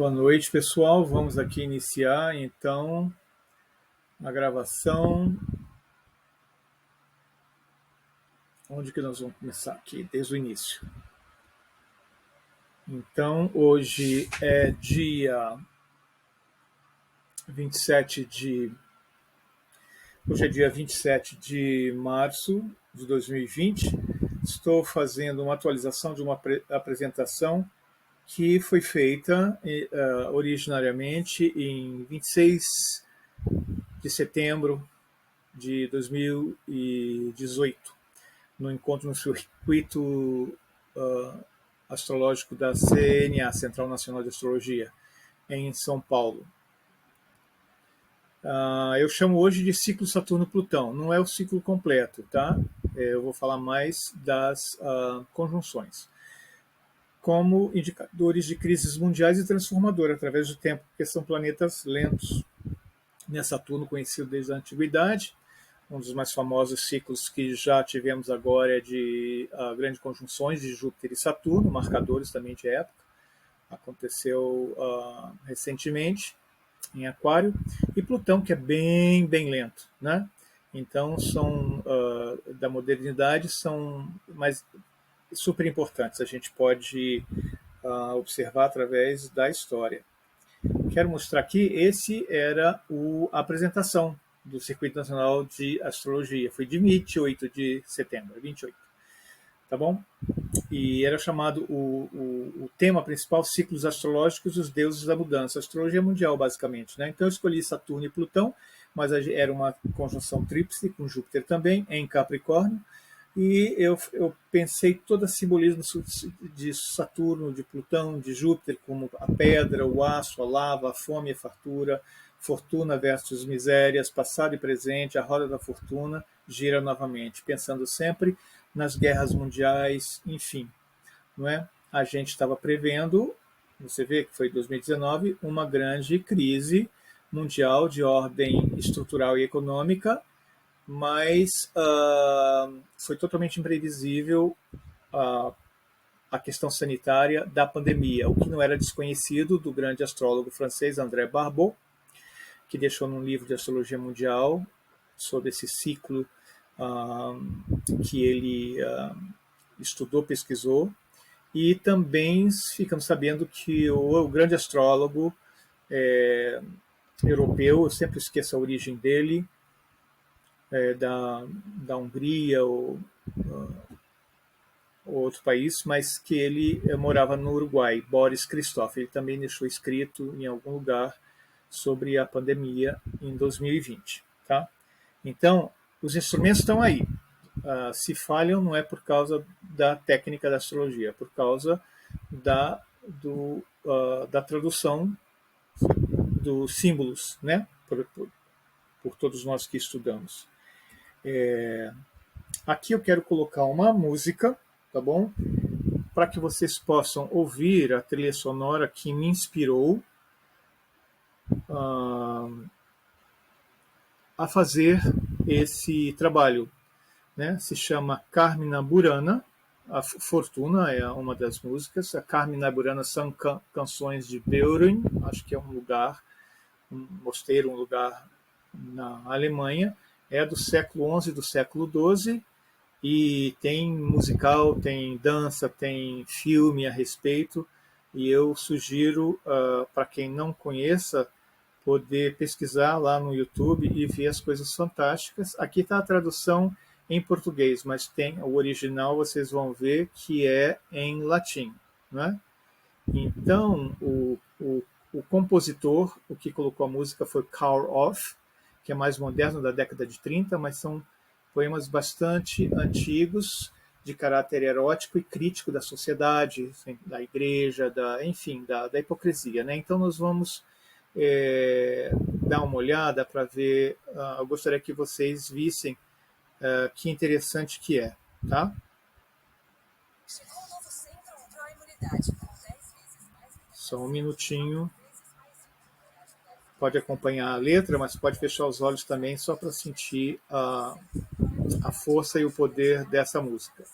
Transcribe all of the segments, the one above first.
Boa noite, pessoal. Vamos aqui iniciar, então, a gravação. Onde que nós vamos começar aqui? Desde o início. Então, hoje é dia 27 de... Hoje é dia 27 de março de 2020. Estou fazendo uma atualização de uma apresentação que foi feita originariamente em 26 de setembro de 2018, no encontro no circuito astrológico da CNA, Central Nacional de Astrologia, em São Paulo. Eu chamo hoje de ciclo Saturno-Plutão. Não é o ciclo completo, tá? Eu vou falar mais das conjunções como indicadores de crises mundiais e transformador através do tempo, porque são planetas lentos. Saturno, conhecido desde a antiguidade, um dos mais famosos ciclos que já tivemos agora é de grandes conjunções de Júpiter e Saturno, marcadores também de época. Aconteceu recentemente em Aquário. E Plutão, que é bem lento, né? Então, são da modernidade, são mais super importantes. A gente pode observar através da história. Quero mostrar aqui, esse era a apresentação do Circuito Nacional de Astrologia. Foi de 28 de setembro, 28. Tá bom? E era chamado o tema principal, Ciclos Astrológicos dos Deuses da Mudança. Astrologia mundial, basicamente, né? Então eu escolhi Saturno e Plutão, mas era uma conjunção tríplice, com Júpiter também, em Capricórnio. E eu pensei todo o simbolismo de Saturno, de Plutão, de Júpiter, como a pedra, o aço, a lava, a fome e a fartura, fortuna versus misérias, passado e presente, a roda da fortuna gira novamente, pensando sempre nas guerras mundiais, enfim. Não é? A gente estava prevendo, você vê que foi 2019, uma grande crise mundial de ordem estrutural e econômica, mas foi totalmente imprevisível a questão sanitária da pandemia, o que não era desconhecido do grande astrólogo francês André Barbeau, que deixou num livro de astrologia mundial sobre esse ciclo que ele estudou, pesquisou, e também ficamos sabendo que o grande astrólogo europeu, eu sempre esqueço a origem dele, da Hungria ou outro país, mas que ele morava no Uruguai, Boris Christoph. Ele também deixou escrito em algum lugar sobre a pandemia em 2020. Tá? Então, os instrumentos estão aí. Se falham, não é por causa da técnica da astrologia, é por causa da tradução dos símbolos, né? Por todos nós que estudamos. Aqui eu quero colocar uma música, tá bom? Para que vocês possam ouvir a trilha sonora que me inspirou a fazer esse trabalho, né? Se chama Carmina Burana, a Fortuna é uma das músicas. A Carmina Burana são canções de Beuren, acho que é um lugar, um mosteiro, um lugar na Alemanha. É do século XI, do século XII, e tem musical, tem dança, tem filme a respeito, e eu sugiro para quem não conheça poder pesquisar lá no YouTube e ver as coisas fantásticas. Aqui está a tradução em português, mas tem o original, vocês vão ver que é em latim, né? Então, o compositor, o que colocou a música foi Carl Orff, que é mais moderno, da década de 30, mas são poemas bastante antigos, de caráter erótico e crítico da sociedade, da igreja, enfim, da hipocrisia, né? Então nós vamos dar uma olhada para ver, eu gostaria que vocês vissem que interessante que é, tá? Só um minutinho. Pode acompanhar a letra, mas pode fechar os olhos também, só para sentir a força e o poder dessa música.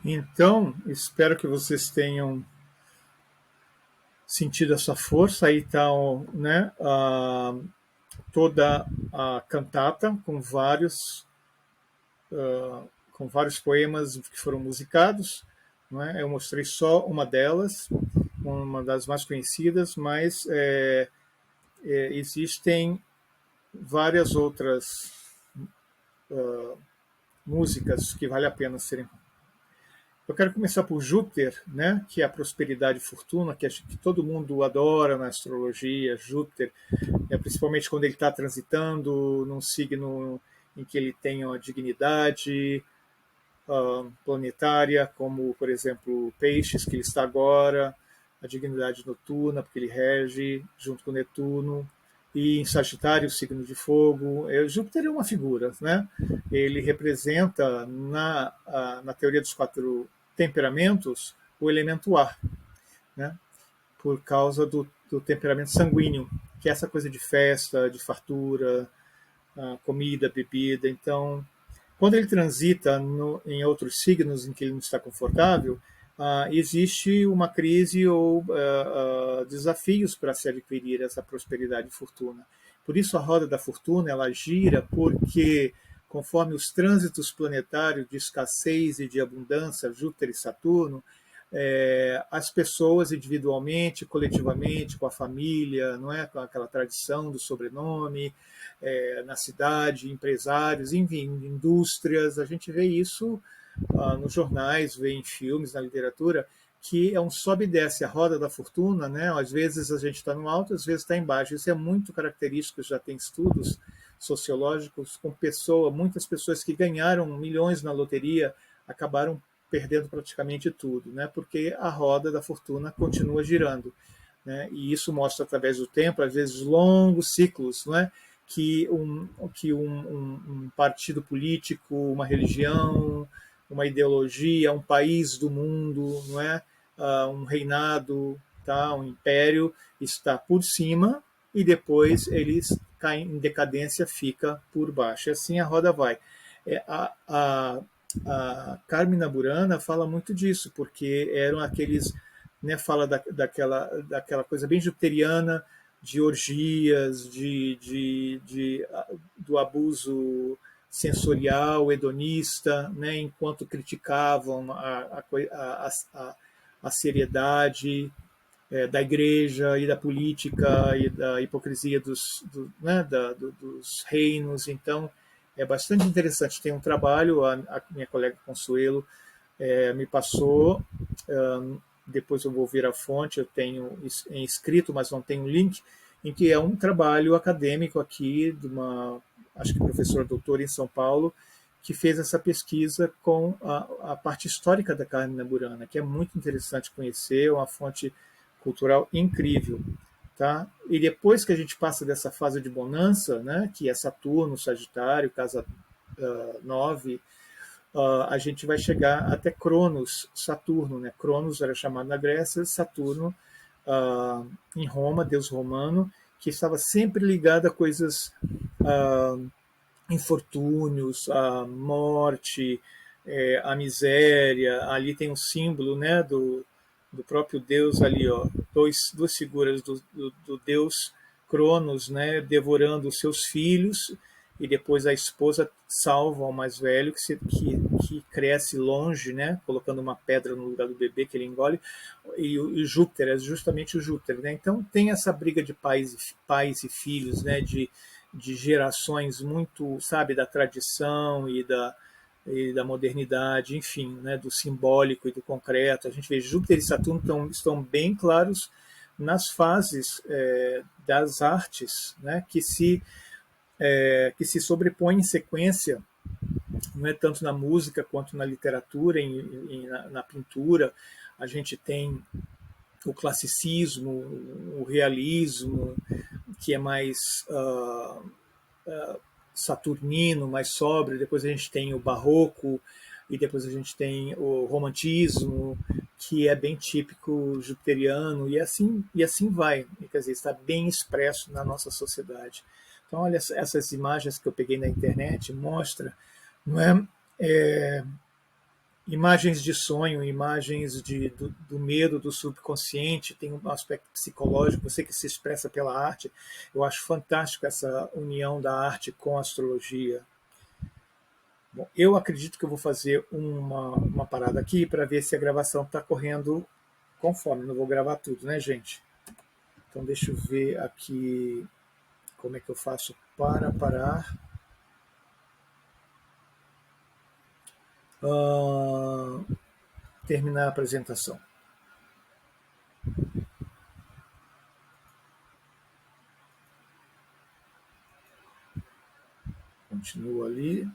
Então, espero que vocês tenham sentido essa força. Aí está, né, toda a cantata com vários poemas que foram musicados. Não é? Eu mostrei só uma delas, uma das mais conhecidas, mas existem várias outras músicas que vale a pena serem. Eu quero começar por Júpiter, né, que é a prosperidade e fortuna, que acho que todo mundo adora na astrologia. Júpiter, principalmente quando ele está transitando num signo em que ele tem uma dignidade planetária, como, por exemplo, Peixes, que ele está agora, a dignidade noturna, porque ele rege junto com Netuno, e em Sagitário, signo de fogo. Júpiter é uma figura, né? Ele representa, na teoria dos 4 temperamentos, o elemento ar, né? Por causa do temperamento sanguíneo, que é essa coisa de festa, de fartura, comida, bebida. Então, quando ele transita em outros signos em que ele não está confortável, existe uma crise ou desafios para se adquirir essa prosperidade e fortuna. Por isso a roda da fortuna ela gira porque conforme os trânsitos planetários de escassez e de abundância, Júpiter e Saturno, as pessoas individualmente, coletivamente, com a família, não é, com aquela tradição do sobrenome, na cidade, empresários, enfim, indústrias, a gente vê isso nos jornais, vê em filmes, na literatura, que é um sobe e desce, a roda da fortuna, né? Às vezes a gente está no alto, às vezes está embaixo. Isso é muito característico, já tem estudos sociológicos com muitas pessoas que ganharam milhões na loteria acabaram perdendo praticamente tudo, né? Porque a roda da fortuna continua girando, né? E isso mostra através do tempo, às vezes longos ciclos, né? Que um partido político, uma religião, uma ideologia, um país do mundo, não é? Um reinado, tá? Um império está por cima e depois eles caem em decadência, fica por baixo. Assim a roda vai. A Carmina Burana fala muito disso, porque eram aqueles, né, fala daquela coisa bem jupiteriana, de orgias, do abuso sensorial, hedonista, né, enquanto criticavam a seriedade, da igreja e da política e da hipocrisia né, dos reinos. Então, é bastante interessante. Tem um trabalho, a minha colega Consuelo me passou, depois eu vou ver a fonte, eu tenho em escrito, mas não tenho link, em que é um trabalho acadêmico aqui, de uma, acho que professor doutor em São Paulo, que fez essa pesquisa com a parte histórica da carne burana, que é muito interessante conhecer, é uma fonte cultural incrível. Tá? E depois que a gente passa dessa fase de bonança, né, que é Saturno, Sagitário, casa 9, a gente vai chegar até Cronos, Saturno. Né? Cronos era chamado na Grécia, Saturno em Roma, deus romano, que estava sempre ligado a coisas, infortúnios, a morte, a miséria. Ali tem um símbolo, né, do próprio Deus ali, ó, duas figuras do Deus Cronos, né, devorando os seus filhos, e depois a esposa salva o mais velho que cresce longe, né, colocando uma pedra no lugar do bebê que ele engole, e o Júpiter é justamente o Júpiter, né? Então tem essa briga de pais e filhos, né, de gerações muito, sabe, da tradição e da modernidade, enfim, né, do simbólico e do concreto. A gente vê Júpiter e Saturno estão bem claros nas fases das artes, né, que se sobrepõem em sequência, não é tanto na música quanto na literatura, na pintura. A gente tem o classicismo, o realismo, que é mais saturnino, mais sóbrio. Depois a gente tem o barroco, e depois a gente tem o romantismo, que é bem típico jupiteriano, e assim vai. Quer dizer, está bem expresso na nossa sociedade. Então, olha, essas imagens que eu peguei na internet mostra, não é, imagens de sonho, imagens do medo, do subconsciente, tem um aspecto psicológico, você que se expressa pela arte. Eu acho fantástico essa união da arte com a astrologia. Bom, eu acredito que eu vou fazer uma parada aqui para ver se a gravação está correndo conforme. Não vou gravar tudo, né, gente? Então deixa eu ver aqui como é que eu faço para parar. Terminar a apresentação. Continua ali.